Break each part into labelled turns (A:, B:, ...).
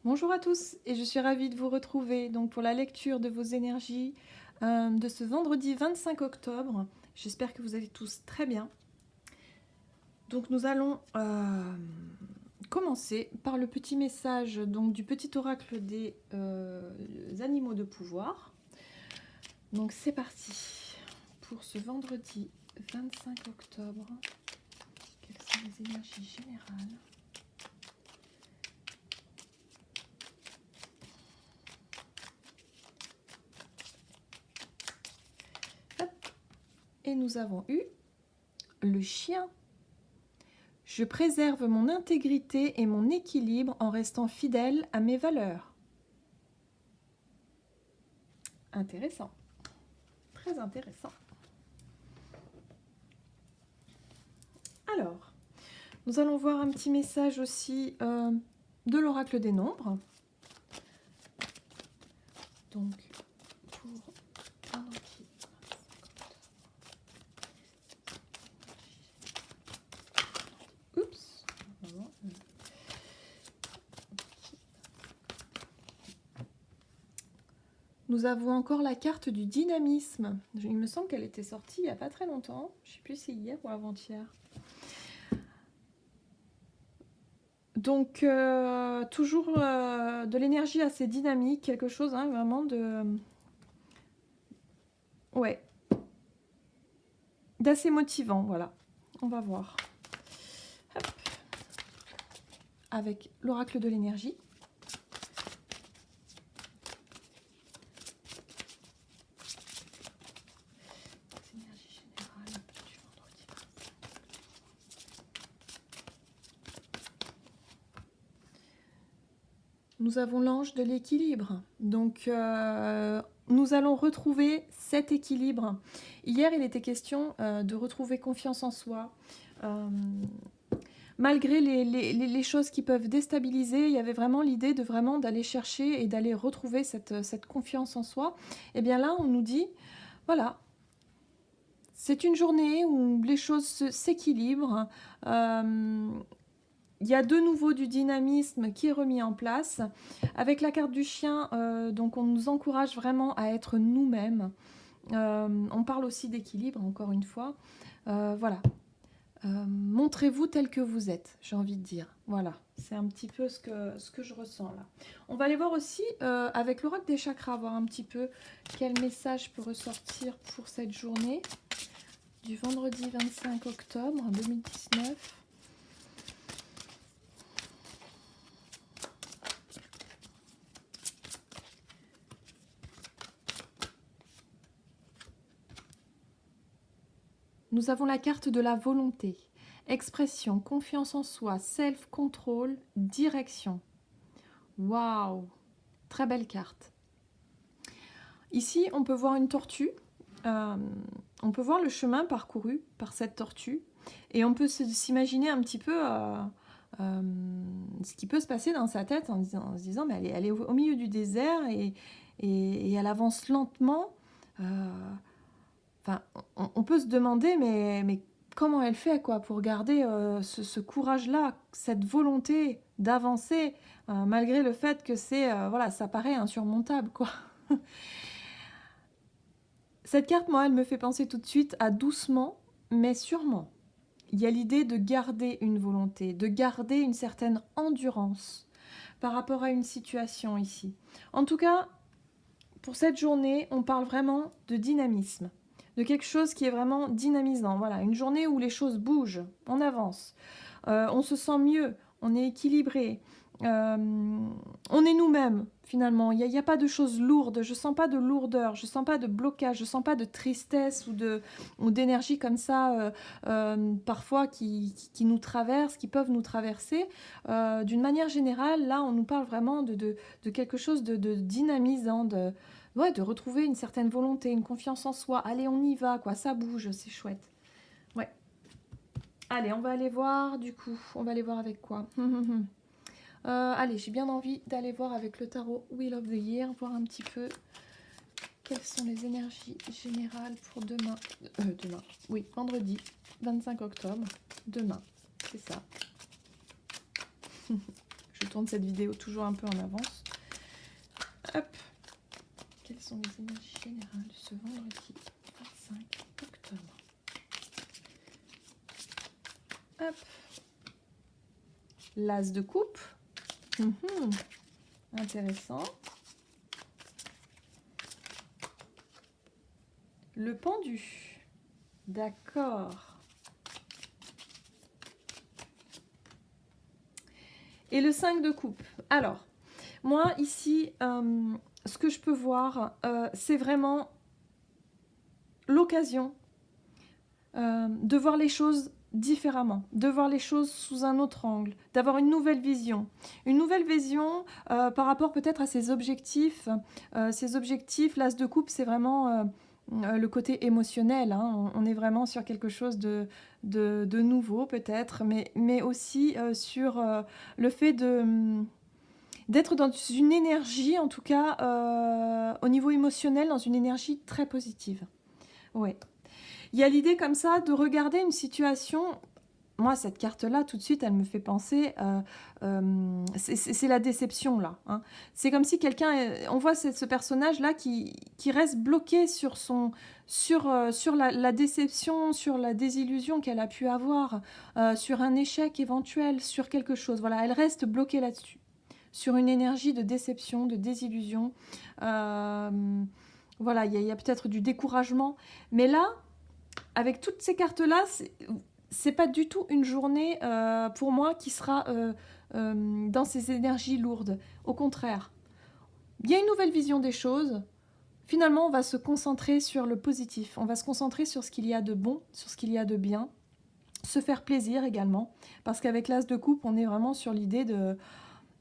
A: Bonjour à tous et je suis ravie de vous retrouver donc pour la lecture de vos énergies de ce vendredi 25 octobre. J'espère que vous allez tous très bien. Donc nous allons commencer par le petit message donc, du petit oracle des animaux de pouvoir. Donc c'est parti pour ce vendredi 25 octobre. Quelles sont les énergies générales ? Et nous avons eu le chien. Je préserve mon intégrité et mon équilibre en restant fidèle à mes valeurs. Intéressant. Très intéressant. Alors, nous allons voir un petit message aussi de l'oracle des nombres. Donc, pour vendredi. Oups. Nous avons encore la carte du dynamisme. Il me semble qu'elle était sortie il n'y a pas très longtemps. Je ne sais plus si c'est hier ou avant-hier. Donc, toujours de l'énergie assez dynamique, quelque chose vraiment de... Ouais. D'assez motivant, voilà. On va voir. Hop. Avec l'oracle de l'énergie. Nous avons l'ange de l'équilibre. Donc, nous allons retrouver cet équilibre. Hier, il était question de retrouver confiance en soi. Malgré les choses qui peuvent déstabiliser, il y avait vraiment l'idée de vraiment d'aller chercher et d'aller retrouver cette confiance en soi. Et bien là, on nous dit, voilà, c'est une journée où les choses s'équilibrent. Il y a de nouveau du dynamisme qui est remis en place. Avec la carte du chien, donc on nous encourage vraiment à être nous-mêmes. On parle aussi d'équilibre, encore une fois. Voilà. Montrez-vous tel que vous êtes, j'ai envie de dire. Voilà, c'est un petit peu ce que je ressens là. On va aller voir aussi avec l'oracle des chakras, voir un petit peu quel message peut ressortir pour cette journée du vendredi 25 octobre 2019. Nous avons la carte de la volonté, expression, confiance en soi, self-control, direction. Waouh, très belle carte. Ici, on peut voir une tortue. On peut voir le chemin parcouru par cette tortue. Et on peut s'imaginer un petit peu ce qui peut se passer dans sa tête en se disant mais elle est au milieu du désert et elle avance lentement. Enfin, on peut se demander, mais comment elle fait quoi, pour garder ce courage-là, cette volonté d'avancer, malgré le fait que voilà, ça paraît insurmontable, quoi. Cette carte, moi, elle me fait penser tout de suite à doucement, mais sûrement. Il y a l'idée de garder une volonté, de garder une certaine endurance par rapport à une situation ici. En tout cas, pour cette journée, on parle vraiment de dynamisme, de quelque chose qui est vraiment dynamisant. Voilà, une journée où les choses bougent, on avance, on se sent mieux, on est équilibré, on est nous-mêmes finalement. Il n'y a pas de choses lourdes, je sens pas de lourdeur, je sens pas de blocage, je sens pas de tristesse ou d'énergie comme ça, parfois qui nous traversent, qui peuvent nous traverser. D'une manière générale, là, on nous parle vraiment de quelque chose de dynamisant, de retrouver une certaine volonté, une confiance en soi. Allez, on y va, quoi, ça bouge, c'est chouette. Ouais. Allez, on va aller voir, du coup, on va aller voir avec quoi. Allez, j'ai bien envie d'aller voir avec le tarot Wheel of the Year, voir un petit peu quelles sont les énergies générales pour demain. Demain, oui, vendredi 25 octobre. Demain, c'est ça. Je tourne cette vidéo toujours un peu en avance. Hop. Quelles sont les énergies générales de ce vendredi 25 octobre? Hop. L'as de coupe. Intéressant. Le pendu. D'accord. Et le 5 de coupe. Alors, moi ici, ce que je peux voir, c'est vraiment l'occasion de voir les choses différemment, de voir les choses sous un autre angle, d'avoir une nouvelle vision. Une nouvelle vision par rapport peut-être à ses objectifs. Ses objectifs, l'as de coupe, c'est vraiment le côté émotionnel. Hein. On est vraiment sur quelque chose de nouveau peut-être, mais aussi sur le fait d'être dans une énergie, en tout cas au niveau émotionnel, dans une énergie très positive. Ouais. Il y a l'idée comme ça de regarder une situation. Moi, cette carte-là, tout de suite, elle me fait penser, c'est la déception, là. Hein. C'est comme si quelqu'un, on voit ce personnage-là qui reste bloqué sur la déception, sur la désillusion qu'elle a pu avoir, sur un échec éventuel, sur quelque chose. Voilà, elle reste bloquée là-dessus, sur une énergie de déception, de désillusion. Voilà, il y a peut-être du découragement. Mais là, avec toutes ces cartes-là, c'est pas du tout une journée pour moi qui sera dans ces énergies lourdes. Au contraire, il y a une nouvelle vision des choses. Finalement, on va se concentrer sur le positif. On va se concentrer sur ce qu'il y a de bon, sur ce qu'il y a de bien. Se faire plaisir également. Parce qu'avec l'as de coupe, on est vraiment sur l'idée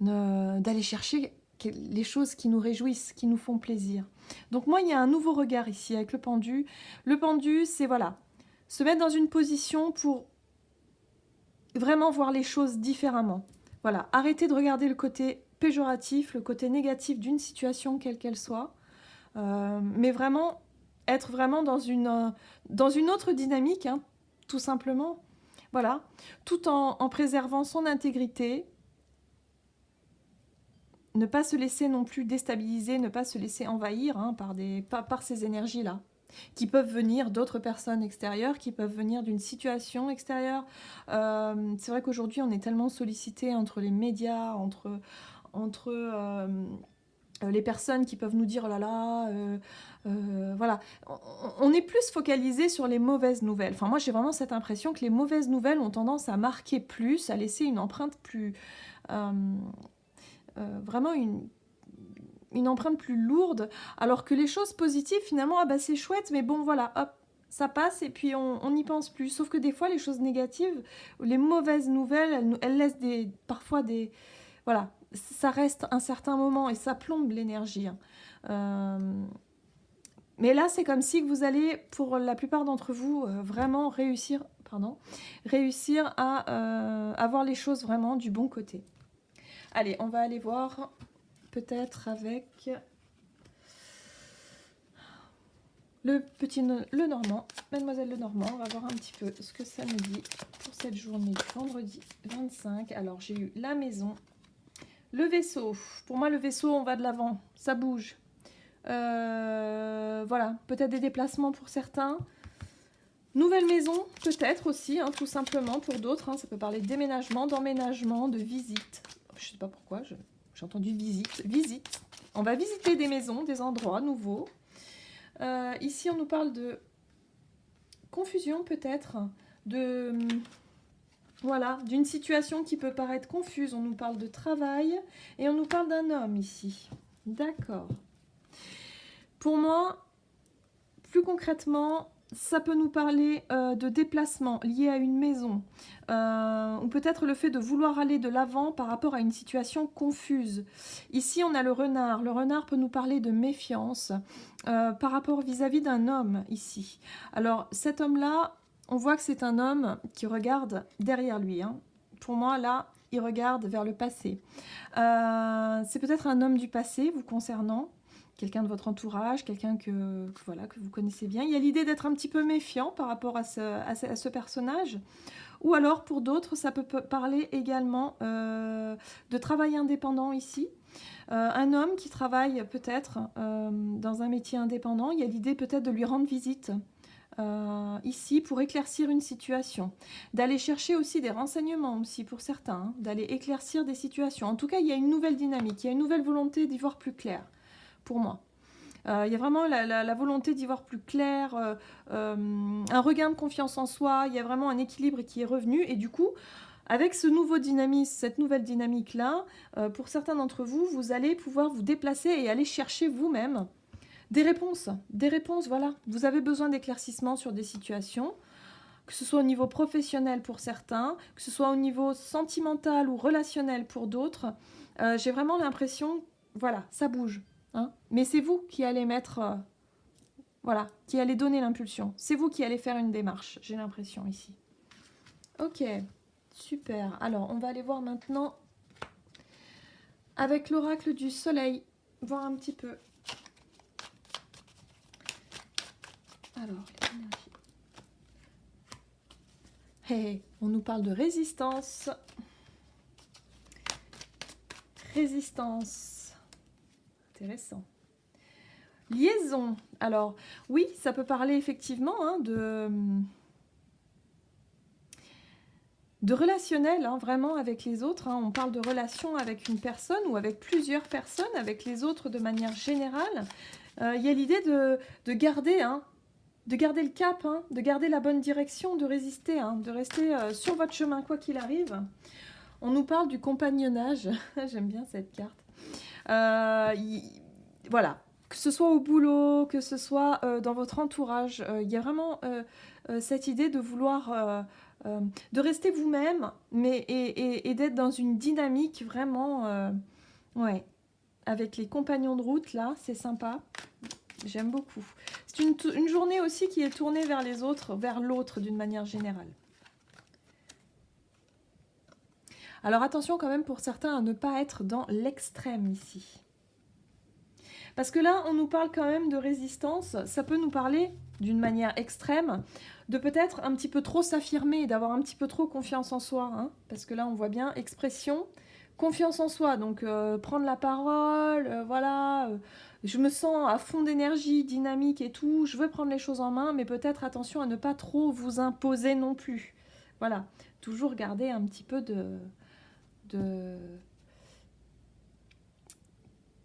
A: d'aller chercher les choses qui nous réjouissent, qui nous font plaisir. Donc moi, il y a un nouveau regard ici avec le pendu. Le pendu, c'est voilà, se mettre dans une position pour vraiment voir les choses différemment. Voilà, arrêter de regarder le côté péjoratif, le côté négatif d'une situation quelle qu'elle soit, mais vraiment être vraiment dans une autre dynamique, hein, tout simplement. Voilà, tout en préservant son intégrité. Ne pas se laisser non plus déstabiliser, ne pas se laisser envahir hein, par ces énergies-là, qui peuvent venir d'autres personnes extérieures, qui peuvent venir d'une situation extérieure. C'est vrai qu'aujourd'hui, on est tellement sollicité entre les médias, entre les personnes qui peuvent nous dire oh là là, voilà. On est plus focalisé sur les mauvaises nouvelles. Enfin, moi, j'ai vraiment cette impression que les mauvaises nouvelles ont tendance à marquer plus, à laisser une empreinte plus... vraiment une empreinte plus lourde, alors que les choses positives, finalement, ah bah c'est chouette, mais bon, voilà, hop, ça passe et puis on n'y pense plus. Sauf que des fois, les choses négatives, les mauvaises nouvelles, elles laissent parfois des... Voilà, ça reste un certain moment et ça plombe l'énergie. Hein. Mais là, c'est comme si vous allez, pour la plupart d'entre vous, vraiment réussir à avoir les choses vraiment du bon côté. Allez, on va aller voir peut-être avec le Normand, Mademoiselle Lenormand. On va voir un petit peu ce que ça nous dit pour cette journée du vendredi 25. Alors, j'ai eu la maison, le vaisseau. Pour moi, le vaisseau, on va de l'avant, ça bouge. Voilà, peut-être des déplacements pour certains. Nouvelle maison, peut-être aussi, hein, tout simplement pour d'autres. Hein, ça peut parler de déménagement, d'emménagement, de visite. Je ne sais pas pourquoi, j'ai entendu visite. Visite. On va visiter des maisons, des endroits nouveaux. Ici, on nous parle de confusion peut-être, voilà, d'une situation qui peut paraître confuse. On nous parle de travail et on nous parle d'un homme ici. D'accord. Pour moi, plus concrètement, ça peut nous parler de déplacement lié à une maison, ou peut-être le fait de vouloir aller de l'avant par rapport à une situation confuse. Ici, on a le renard. Le renard peut nous parler de méfiance par rapport vis-à-vis d'un homme ici. Alors, cet homme-là, on voit que c'est un homme qui regarde derrière lui. Hein. Pour moi, là, il regarde vers le passé. C'est peut-être un homme du passé vous concernant. Quelqu'un de votre entourage, quelqu'un que vous connaissez bien. Il y a l'idée d'être un petit peu méfiant par rapport à ce personnage. Ou alors, pour d'autres, ça peut parler également de travail indépendant ici. Un homme qui travaille peut-être dans un métier indépendant, il y a l'idée peut-être de lui rendre visite ici pour éclaircir une situation, d'aller chercher aussi des renseignements aussi pour certains, hein, d'aller éclaircir des situations. En tout cas, il y a une nouvelle dynamique, il y a une nouvelle volonté d'y voir plus clair pour moi. Il y a vraiment la volonté d'y voir plus clair, un regain de confiance en soi, il y a vraiment un équilibre qui est revenu et du coup, avec ce nouveau dynamisme, cette nouvelle dynamique-là, pour certains d'entre vous, vous allez pouvoir vous déplacer et aller chercher vous-même des réponses, voilà. Vous avez besoin d'éclaircissement sur des situations, que ce soit au niveau professionnel pour certains, que ce soit au niveau sentimental ou relationnel pour d'autres. J'ai vraiment l'impression, voilà, ça bouge. Hein, mais c'est vous qui allez mettre, voilà, qui allez donner l'impulsion. C'est vous qui allez faire une démarche, j'ai l'impression ici. Ok, super. Alors, on va aller voir maintenant avec l'oracle du soleil, voir un petit peu. Alors, les énergies. Hey, on nous parle de résistance. Résistance. Intéressant. Liaison. Alors, oui, ça peut parler effectivement hein, de relationnel, hein, vraiment avec les autres. Hein. On parle de relation avec une personne ou avec plusieurs personnes, avec les autres de manière générale. Il y a l'idée de garder... Hein, de garder le cap, hein, de garder la bonne direction, de résister, hein, de rester sur votre chemin quoi qu'il arrive. On nous parle du compagnonnage, j'aime bien cette carte. Voilà, que ce soit au boulot, que ce soit dans votre entourage, il y a vraiment cette idée de vouloir, de rester vous-même, mais et d'être dans une dynamique vraiment, ouais, avec les compagnons de route là, c'est sympa. J'aime beaucoup. C'est une journée aussi qui est tournée vers les autres, vers l'autre d'une manière générale. Alors attention quand même pour certains à ne pas être dans l'extrême ici. Parce que là, on nous parle quand même de résistance. Ça peut nous parler d'une manière extrême, de peut-être un petit peu trop s'affirmer, d'avoir un petit peu trop confiance en soi. Hein, parce que là, on voit bien expression, confiance en soi. Donc prendre la parole, voilà... je me sens à fond d'énergie, dynamique et tout, je veux prendre les choses en main, mais peut-être attention à ne pas trop vous imposer non plus. Voilà, toujours garder un petit peu de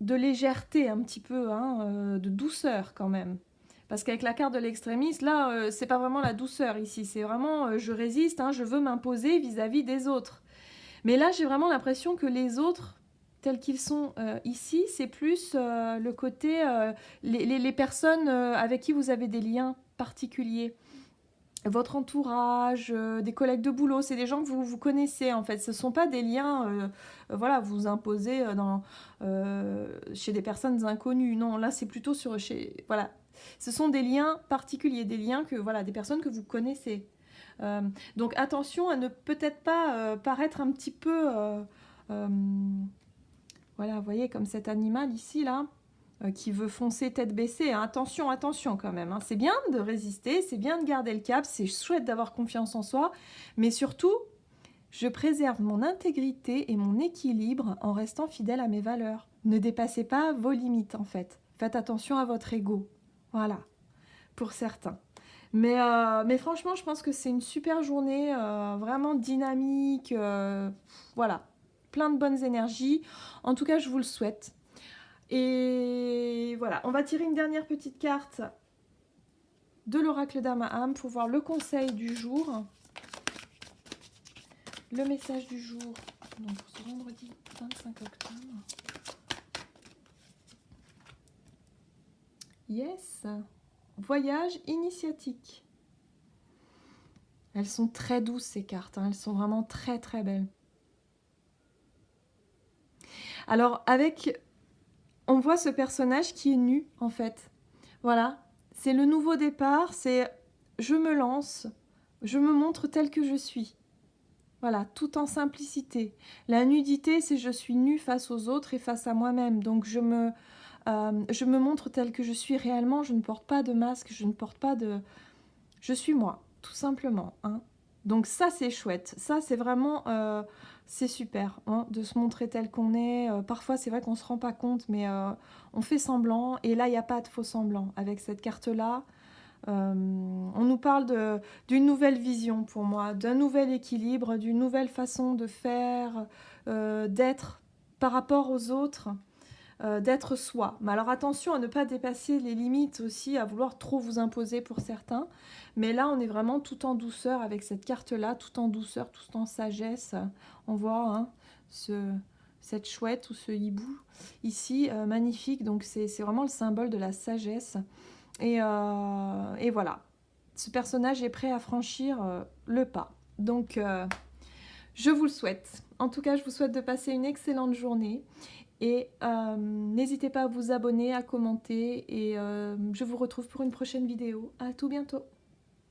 A: légèreté, un petit peu, hein, de douceur quand même. Parce qu'avec la carte de l'extrémiste, là, c'est pas vraiment la douceur ici, c'est vraiment je résiste, hein, je veux m'imposer vis-à-vis des autres. Mais là, j'ai vraiment l'impression que les autres, tels qu'ils sont ici, c'est plus le côté, les personnes avec qui vous avez des liens particuliers. Votre entourage, des collègues de boulot, c'est des gens que vous connaissez en fait. Ce ne sont pas des liens, voilà, vous imposez chez des personnes inconnues. Non, là c'est plutôt voilà. Ce sont des liens particuliers, des liens que, voilà, des personnes que vous connaissez. Donc attention à ne peut-être pas paraître un petit peu... voilà, vous voyez, comme cet animal ici, là, qui veut foncer tête baissée. Hein. Attention, attention quand même. Hein. C'est bien de résister, c'est bien de garder le cap, c'est chouette d'avoir confiance en soi, mais surtout, je préserve mon intégrité et mon équilibre en restant fidèle à mes valeurs. Ne dépassez pas vos limites, en fait. Faites attention à votre ego. Voilà, pour certains. Mais franchement, je pense que c'est une super journée, vraiment dynamique, voilà, plein de bonnes énergies. En tout cas, je vous le souhaite. Et voilà, on va tirer une dernière petite carte de l'oracle d'Amaham pour voir le conseil du jour. Le message du jour, donc pour ce vendredi 25 octobre. Yes, voyage initiatique. Elles sont très douces ces cartes, hein. Elles sont vraiment très très belles. Alors on voit ce personnage qui est nu en fait. Voilà, c'est le nouveau départ, c'est je me lance, je me montre tel que je suis. Voilà, tout en simplicité. La nudité, c'est je suis nue face aux autres et face à moi-même. Donc je me montre tel que je suis réellement, je ne porte pas de masque, je ne porte pas de... Je suis moi, tout simplement. Hein. Donc ça, c'est chouette. Ça, c'est vraiment... c'est super hein, de se montrer tel qu'on est. Parfois, c'est vrai qu'on ne se rend pas compte, mais on fait semblant. Et là, il n'y a pas de faux semblant. Avec cette carte-là, on nous parle d'une nouvelle vision pour moi, d'un nouvel équilibre, d'une nouvelle façon de faire, d'être par rapport aux autres. D'être soi. Mais alors attention à ne pas dépasser les limites aussi, à vouloir trop vous imposer pour certains. Mais là, on est vraiment tout en douceur avec cette carte-là, tout en douceur, tout en sagesse. On voit hein, cette chouette ou ce hibou ici, magnifique. Donc c'est vraiment le symbole de la sagesse. Et voilà, ce personnage est prêt à franchir le pas. Donc je vous le souhaite. En tout cas, je vous souhaite de passer une excellente journée. Et n'hésitez pas à vous abonner, à commenter et je vous retrouve pour une prochaine vidéo. À tout bientôt.